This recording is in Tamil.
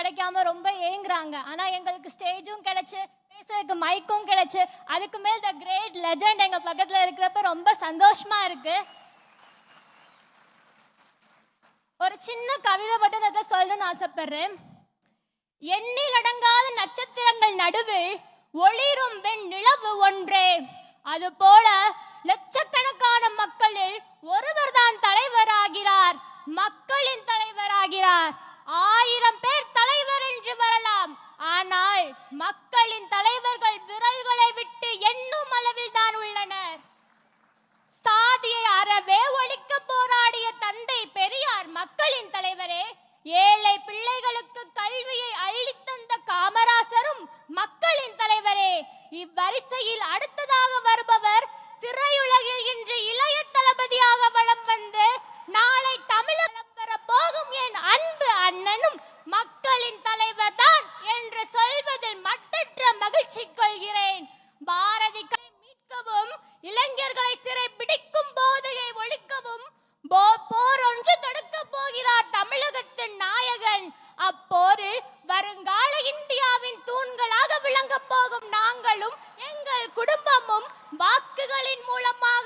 கிடைக்காம ரொம்ப ஏங்குறாங்க. ஆனா எங்களுக்கு ஸ்டேஜும் கிடைச்சு, பேசுறதுக்கு மைக்கும் கிடைச்சு, அதுக்கு மேல் த கிரேட் லெஜண்ட் எங்க பக்கத்துல இருக்கிறப்ப ரொம்ப சந்தோஷமா இருக்கு. ஒரு சின்ன கவிதை மட்டும் சொல்லணும்னு ஆசைப்படுறேன். எண்ணில் அடங்காத நட்சத்திரங்கள் நடுவில் ஒளிரும் வெண் நிலவு ஒன்றே, அது போல லட்சக்கணக்கான மக்களில் ஒருவர் தான் தலைவராகிறார், மக்களின் தலைவராகிறார். 1000 பேர் தலைவர் என்று வரலாம், ஆனால் மக்களின் தலைவர்கள் விரல்களை விட்டு எண்ணும் அளவில் தான் உள்ளனர். சாதியை அறவே ஒழிக்க போராடிய தந்தை பெரியார் மக்களின் தலைவரே. ஏழை பிள்ளைகளுக்கு கல்வியை அள்ளித்தந்த காமராசரும் மக்களின் தலைவரே. இவ்வரிசையில் அடுத்ததாக வருபவர் திரையுலகில் இன்று இளைய தளபதியாக வலம் வந்து நாளை தமிழகம் பெற போகும் என் அன்பு அண்ணனும் மக்களின் தலைவர் தான் என்று சொல்வதில் மட்டற்ற மகிழ்ச்சி கொள்கிறேன். பாரதி மீட்கவும், இளைஞர்களை சிறை பிடிக்கும் போதையை ஒழிக்கவும் போர் ஒன்று தொடக்க போகிறார் தமிழகத்தின் நாயகன். அப்போரில் வருங்கால இந்தியாவின் தூண்களாக விளங்க போகும் நாங்களும் எங்கள் குடும்பமும் வாக்குகளின் மூலமாக